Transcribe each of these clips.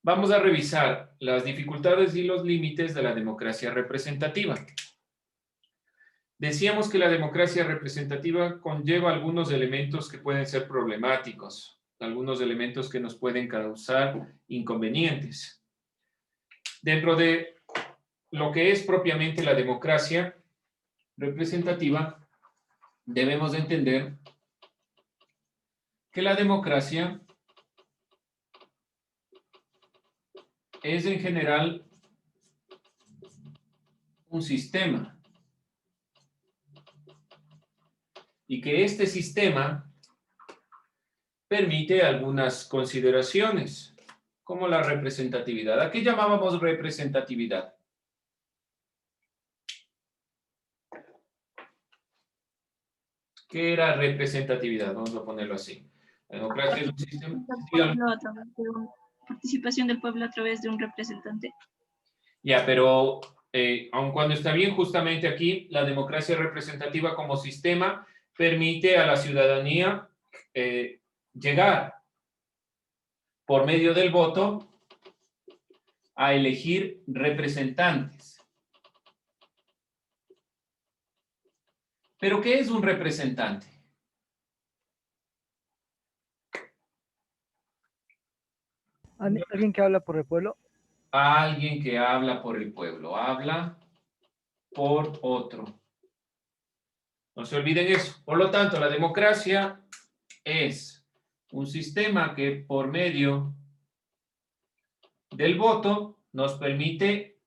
Vamos a revisar las dificultades y los límites de la democracia representativa. Decíamos que la democracia representativa conlleva algunos elementos que pueden ser problemáticos, algunos elementos que nos pueden causar inconvenientes. Dentro de lo que es propiamente la democracia representativa, debemos de entender que la democracia es en general un sistema y que este sistema permite algunas consideraciones, como la representatividad. ¿A qué llamábamos representatividad? ¿Qué era representatividad? Vamos a ponerlo así. La democracia es un sistema. Participación del pueblo a través de un representante. Ya, pero aun cuando está bien, justamente aquí, la democracia representativa como sistema permite a la ciudadanía llegar por medio del voto a elegir representantes. ¿Pero qué es un representante? ¿Alguien que habla por el pueblo? Alguien que habla por el pueblo, habla por otro. No se olviden eso. Por lo tanto, la democracia es un sistema que por medio del voto nos permite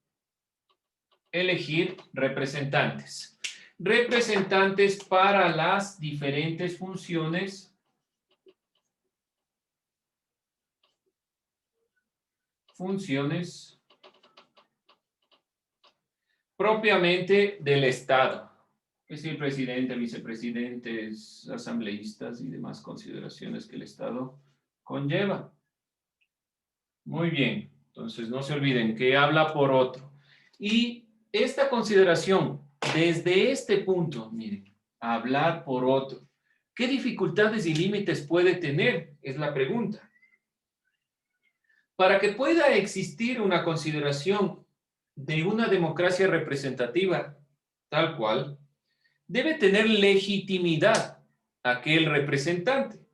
elegir representantes. Representantes para las diferentes funciones propiamente del Estado. Es decir, presidente, vicepresidentes, asambleístas y demás consideraciones que el Estado conlleva. Muy bien, entonces no se olviden que habla por otro. Y esta consideración, desde este punto, miren, hablar por otro, ¿qué dificultades y límites puede tener? Es la pregunta. Para que pueda existir una consideración de una democracia representativa tal cual, debe tener legitimidad aquel representante.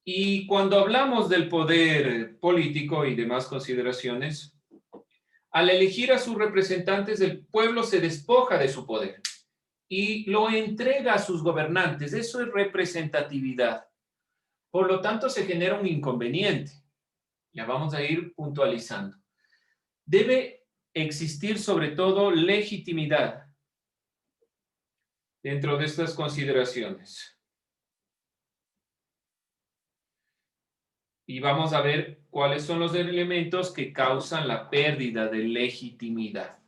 Y cuando hablamos del poder político y demás consideraciones, al elegir a sus representantes, el pueblo se despoja de su poder y lo entrega a sus gobernantes. Eso es representatividad. Por lo tanto, se genera un inconveniente. Ya vamos a ir puntualizando. Debe existir sobre todo legitimidad dentro de estas consideraciones. Y vamos a ver cuáles son los elementos que causan la pérdida de legitimidad.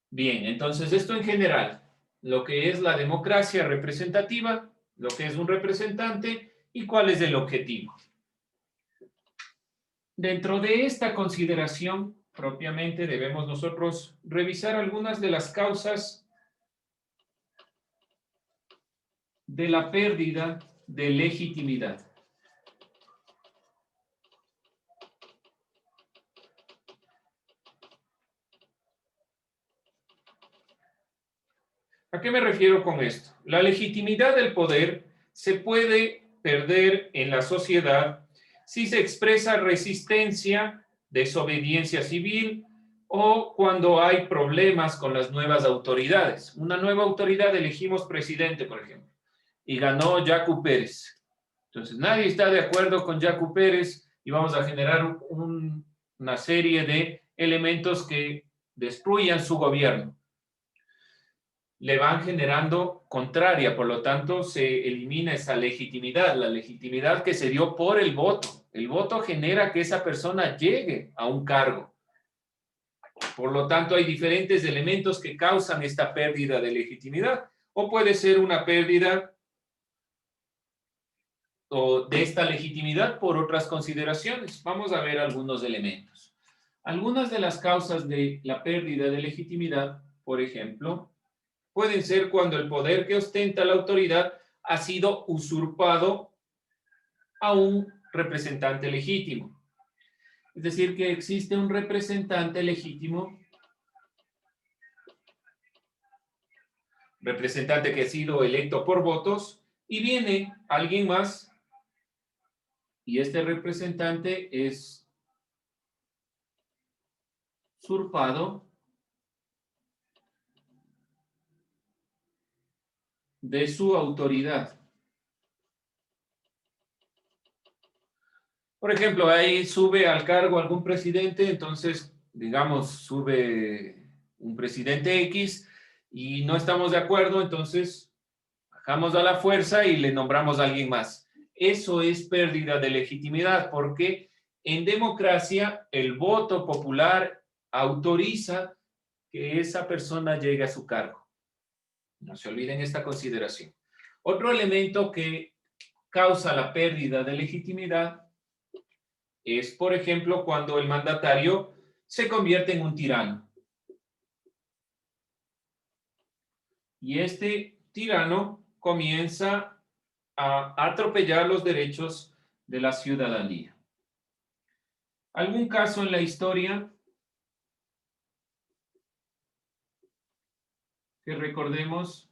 Bien, entonces esto en general, lo que es la democracia representativa, lo que es un representante y cuál es el objetivo. Dentro de esta consideración, propiamente debemos nosotros revisar algunas de las causas de la pérdida de legitimidad. ¿A qué me refiero con esto? La legitimidad del poder se puede perder en la sociedad si se expresa resistencia, desobediencia civil o cuando hay problemas con las nuevas autoridades. Una nueva autoridad, elegimos presidente, por ejemplo, y ganó Yacu Pérez. Entonces, nadie está de acuerdo con Yacu Pérez y vamos a generar una serie de elementos que destruyan su gobierno. Le van generando contraria, por lo tanto se elimina esa legitimidad, la legitimidad que se dio por el voto. El voto genera que esa persona llegue a un cargo. Por lo tanto, hay diferentes elementos que causan esta pérdida de legitimidad, o puede ser una pérdida de esta legitimidad por otras consideraciones. Vamos a ver algunos elementos. Algunas de las causas de la pérdida de legitimidad, por ejemplo, pueden ser cuando el poder que ostenta la autoridad ha sido usurpado a un representante legítimo. Es decir, que existe un representante legítimo, representante que ha sido electo por votos, y viene alguien más, y este representante es usurpado de su autoridad. Por ejemplo, ahí sube al cargo algún presidente, entonces, digamos, sube un presidente X y no estamos de acuerdo, entonces bajamos a la fuerza y le nombramos a alguien más. Eso es pérdida de legitimidad, porque en democracia el voto popular autoriza que esa persona llegue a su cargo. No se olviden esta consideración. Otro elemento que causa la pérdida de legitimidad es, por ejemplo, cuando el mandatario se convierte en un tirano. Y este tirano comienza a atropellar los derechos de la ciudadanía. ¿Algún caso en la historia que recordemos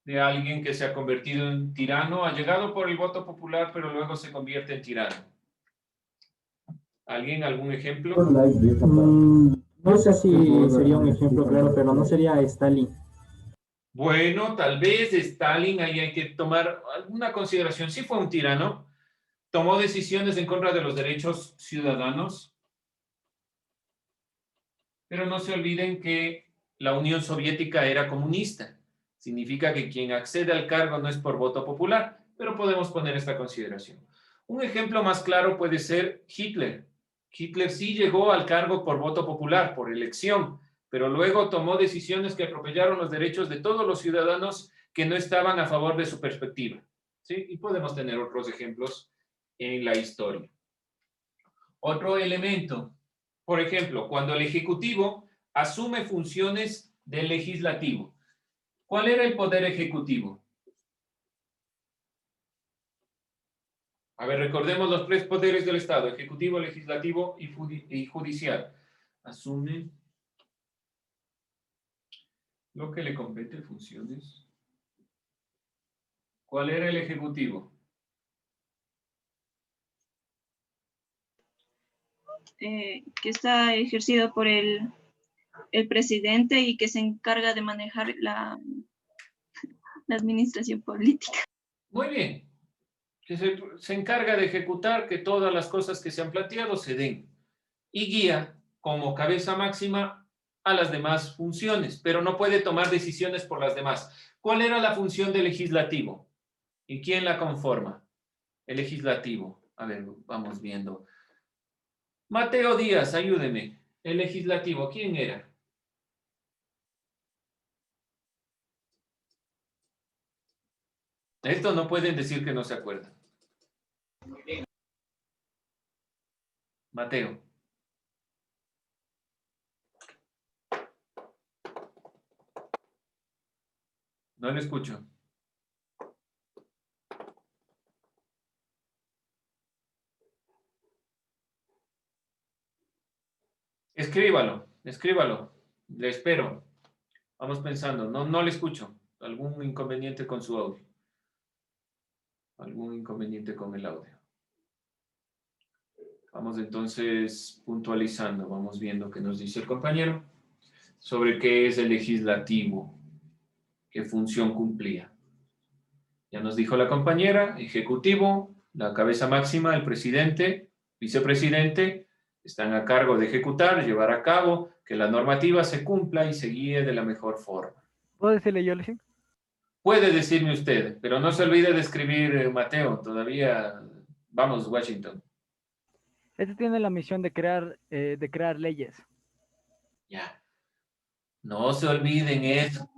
de alguien que se ha convertido en tirano, ha llegado por el voto popular, pero luego se convierte en tirano? ¿Alguien, algún ejemplo? No sé si sería un ejemplo claro, pero no sería Stalin. Bueno, tal vez Stalin, ahí hay que tomar alguna consideración. Sí fue un tirano, tomó decisiones en contra de los derechos ciudadanos, pero no se olviden que la Unión Soviética era comunista. Significa que quien accede al cargo no es por voto popular, pero podemos poner esta consideración. Un ejemplo más claro puede ser Hitler. Hitler sí llegó al cargo por voto popular, por elección, pero luego tomó decisiones que atropellaron los derechos de todos los ciudadanos que no estaban a favor de su perspectiva. ¿Sí? Y podemos tener otros ejemplos en la historia. Otro elemento, por ejemplo, cuando el Ejecutivo asume funciones del Legislativo. ¿Cuál era el poder ejecutivo? A ver, recordemos los tres poderes del Estado: ejecutivo, legislativo y judicial. Asume lo que le compete, funciones. ¿Cuál era el ejecutivo? Que está ejercido por el presidente y que se encarga de manejar la administración política. Muy bien. Que se encarga de ejecutar que todas las cosas que se han planteado se den. Y guía como cabeza máxima a las demás funciones, pero no puede tomar decisiones por las demás. ¿Cuál era la función del legislativo? ¿Y quién la conforma? El legislativo. A ver, vamos viendo. Mateo Díaz, ayúdeme. El legislativo, ¿quién era? Esto no pueden decir que no se acuerdan. Mateo. No le escucho. Escríbalo, escríbalo. Le espero. Vamos pensando. No le escucho. ¿Algún inconveniente con su audio? ¿Algún inconveniente con el audio? Vamos entonces puntualizando. Vamos viendo qué nos dice el compañero sobre qué es el legislativo, qué función cumplía. Ya nos dijo la compañera: ejecutivo, la cabeza máxima, el presidente, vicepresidente, están a cargo de ejecutar, llevar a cabo, que la normativa se cumpla y se guíe de la mejor forma. ¿Puedo decirle yo, Lexi? Puede decirme usted, pero no se olvide de escribir, Mateo. Todavía vamos, Washington. Este tiene la misión de crear leyes. Ya. No se olviden eso.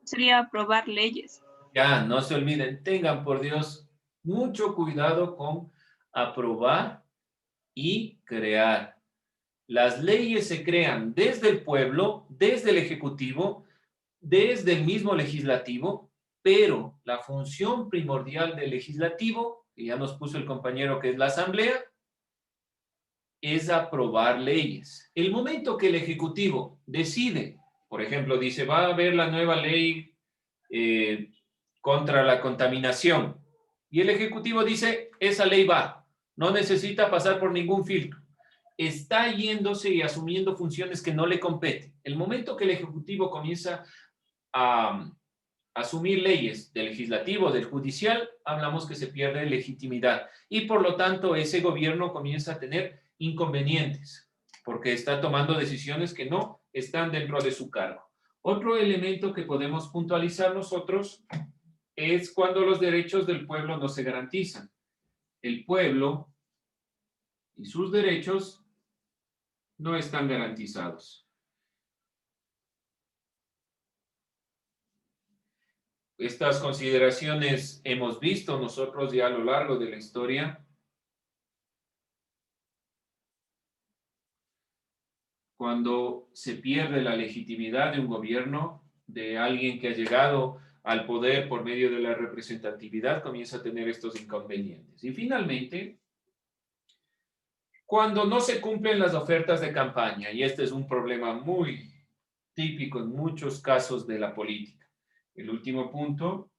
Sería aprobar leyes. Ya, no se olviden. Tengan, por Dios, mucho cuidado con aprobar y crear. Las leyes se crean desde el pueblo, desde el ejecutivo, desde el mismo legislativo, pero la función primordial del legislativo que ya nos puso el compañero que es la Asamblea, es aprobar leyes. El momento que el Ejecutivo decide, por ejemplo, dice, va a haber la nueva ley contra la contaminación, y el Ejecutivo dice, esa ley va, no necesita pasar por ningún filtro, está yéndose y asumiendo funciones que no le competen. El momento que el Ejecutivo comienza a asumir leyes del legislativo, del judicial, hablamos que se pierde legitimidad y por lo tanto ese gobierno comienza a tener inconvenientes porque está tomando decisiones que no están dentro de su cargo. Otro elemento que podemos puntualizar nosotros es cuando los derechos del pueblo no se garantizan. El pueblo y sus derechos no están garantizados. Estas consideraciones hemos visto nosotros ya a lo largo de la historia. Cuando se pierde la legitimidad de un gobierno, de alguien que ha llegado al poder por medio de la representatividad, comienza a tener estos inconvenientes. Y finalmente, cuando no se cumplen las ofertas de campaña, y este es un problema muy típico en muchos casos de la política. El último punto,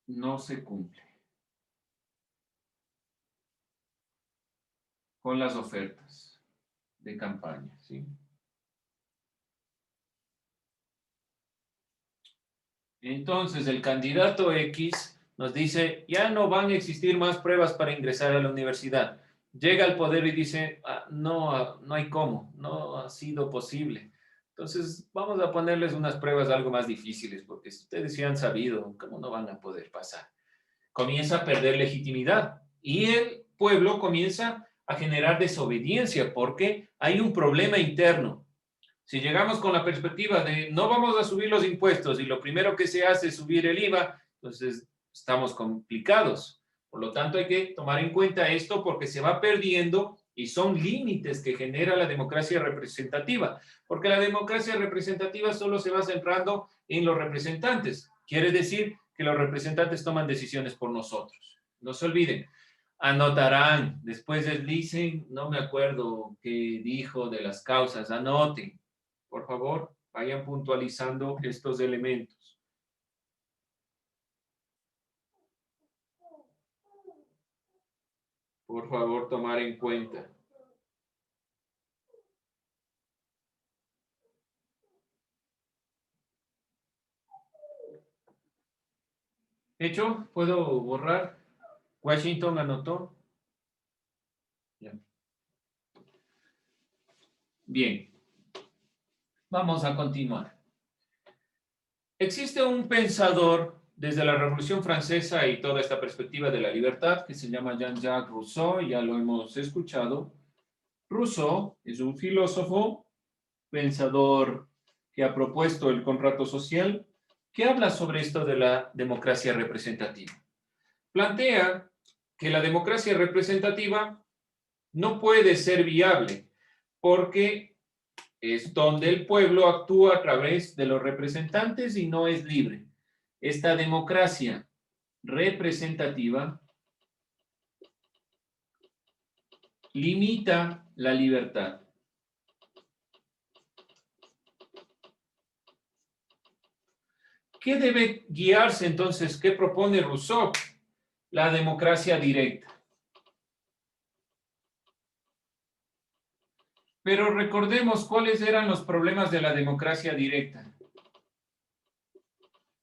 no se cumple con las ofertas de campaña, ¿sí? Entonces, el candidato X nos dice, ya no van a existir más pruebas para ingresar a la universidad. Llega al poder y dice, no hay cómo, no ha sido posible. Entonces, vamos a ponerles unas pruebas algo más difíciles, porque si ustedes ya han sabido, ¿cómo no van a poder pasar? Comienza a perder legitimidad y el pueblo comienza a generar desobediencia porque hay un problema interno. Si llegamos con la perspectiva de no vamos a subir los impuestos y lo primero que se hace es subir el IVA, entonces estamos complicados. Por lo tanto, hay que tomar en cuenta esto porque se va perdiendo y son límites que genera la democracia representativa, porque la democracia representativa solo se va centrando en los representantes. Quiere decir que los representantes toman decisiones por nosotros. No se olviden, anotarán, después deslicen, no me acuerdo qué dijo de las causas, anoten. Por favor, vayan puntualizando estos elementos. Por favor, tomar en cuenta. ¿Hecho? ¿Puedo borrar? Washington anotó. Ya. Bien. Vamos a continuar. Existe un pensador desde la Revolución Francesa y toda esta perspectiva de la libertad que se llama Jean-Jacques Rousseau, ya lo hemos escuchado. Rousseau es un filósofo, pensador que ha propuesto el contrato social, que habla sobre esto de la democracia representativa. Plantea que la democracia representativa no puede ser viable porque es donde el pueblo actúa a través de los representantes y no es libre. Esta democracia representativa limita la libertad. ¿Qué debe guiarse entonces? ¿Qué propone Rousseau? La democracia directa. Pero recordemos cuáles eran los problemas de la democracia directa.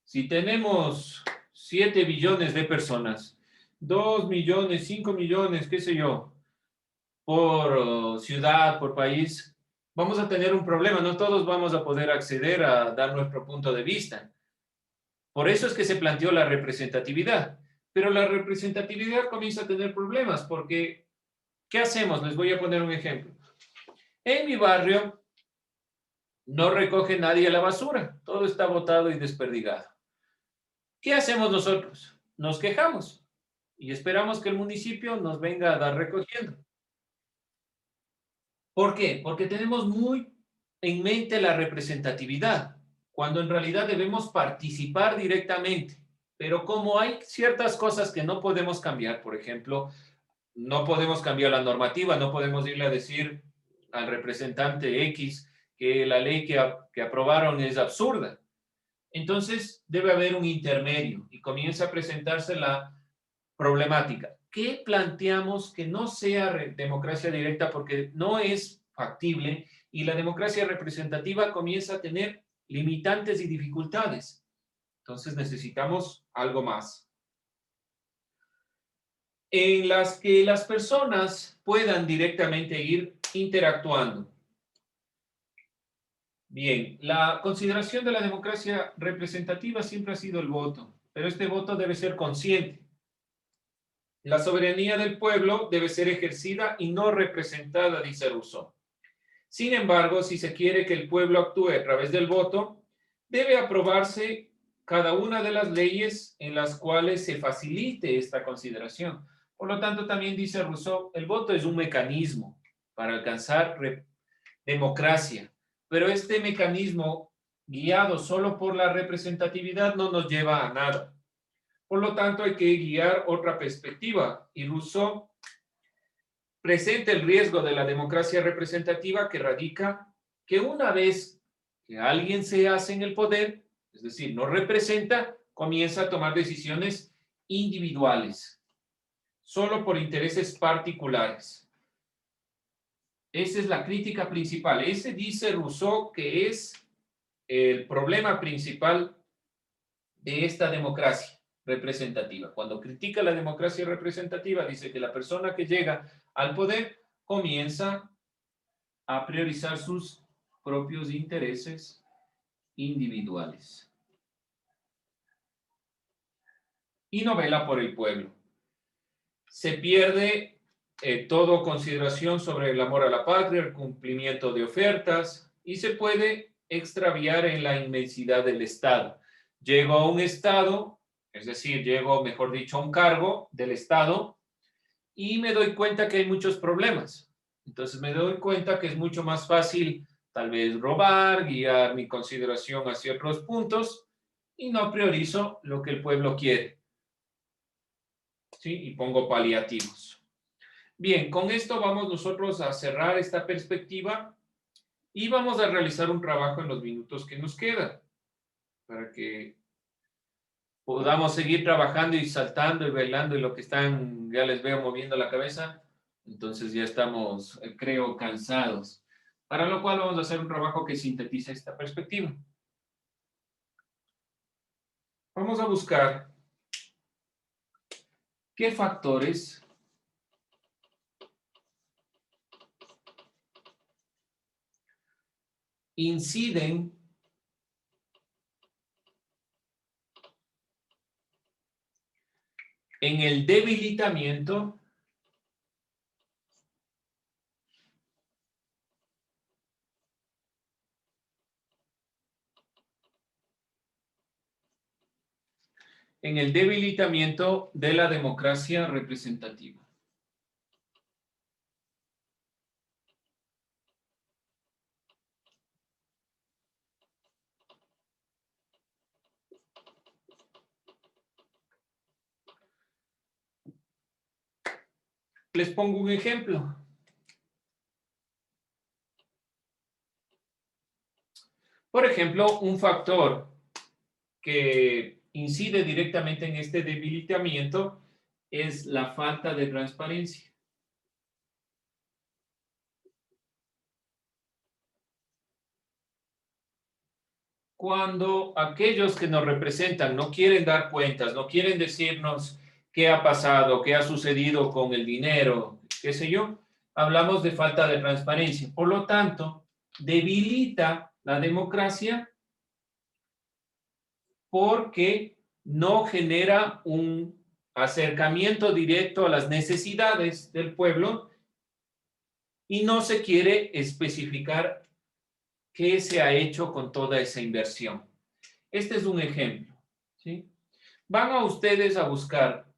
Si tenemos 7 billones de personas, 2 millones, 5 millones, qué sé yo, por ciudad, por país, vamos a tener un problema. No todos vamos a poder acceder a dar nuestro punto de vista. Por eso es que se planteó la representatividad. Pero la representatividad comienza a tener problemas porque, ¿qué hacemos? Les voy a poner un ejemplo. En mi barrio no recoge nadie la basura. Todo está botado y desperdigado. ¿Qué hacemos nosotros? Nos quejamos y esperamos que el municipio nos venga a dar recogiendo. ¿Por qué? Porque tenemos muy en mente la representatividad, cuando en realidad debemos participar directamente. Pero como hay ciertas cosas que no podemos cambiar, por ejemplo, no podemos cambiar la normativa, no podemos irle a decir al representante X que la ley que aprobaron es absurda. Entonces debe haber un intermedio y comienza a presentarse la problemática. ¿Qué planteamos que no sea democracia directa porque no es factible y la democracia representativa comienza a tener limitantes y dificultades? Entonces necesitamos algo más. En las que las personas puedan directamente ir interactuando. Bien, la consideración de la democracia representativa siempre ha sido el voto, pero este voto debe ser consciente. La soberanía del pueblo debe ser ejercida y no representada, dice Rousseau. Sin embargo, si se quiere que el pueblo actúe a través del voto, debe aprobarse cada una de las leyes en las cuales se facilite esta consideración. Por lo tanto, también dice Rousseau, el voto es un mecanismo para alcanzar democracia, pero este mecanismo guiado solo por la representatividad no nos lleva a nada. Por lo tanto, hay que guiar otra perspectiva y Rousseau presenta el riesgo de la democracia representativa que radica que una vez que alguien se hace en el poder, es decir, no representa, comienza a tomar decisiones individuales, solo por intereses particulares. Esa es la crítica principal. Ese dice Rousseau que es el problema principal de esta democracia representativa. Cuando critica la democracia representativa, dice que la persona que llega al poder comienza a priorizar sus propios intereses individuales y no vela por el pueblo. Se pierde toda consideración sobre el amor a la patria, el cumplimiento de ofertas y se puede extraviar en la inmensidad del Estado. Llego a un Estado, es decir, llego, mejor dicho, a un cargo del Estado y me doy cuenta que hay muchos problemas. Entonces me doy cuenta que es mucho más fácil tal vez robar, guiar mi consideración hacia otros puntos y no priorizo lo que el pueblo quiere. ¿Sí? Y pongo paliativos. Bien, con esto vamos nosotros a cerrar esta perspectiva y vamos a realizar un trabajo en los minutos que nos quedan para que podamos seguir trabajando y saltando y bailando y lo que están, ya les veo moviendo la cabeza, entonces ya estamos, creo, cansados. Para lo cual vamos a hacer un trabajo que sintetiza esta perspectiva. Vamos a buscar qué factores inciden en el debilitamiento de la democracia representativa. Les pongo un ejemplo. Por ejemplo, un factor que incide directamente en este debilitamiento es la falta de transparencia. Cuando aquellos que nos representan no quieren dar cuentas, no quieren decirnos qué ha pasado, qué ha sucedido con el dinero, qué sé yo, hablamos de falta de transparencia. Por lo tanto, debilita la democracia porque no genera un acercamiento directo a las necesidades del pueblo y no se quiere especificar qué se ha hecho con toda esa inversión. Este es un ejemplo, ¿sí? Van a ustedes a buscar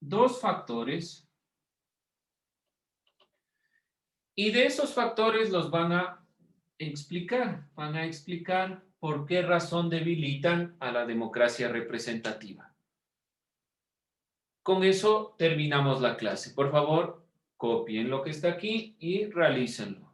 dos factores y de esos factores los van a explicar por qué razón debilitan a la democracia representativa. con eso terminamos la clase. Por favor, copien lo que está aquí y realícenlo.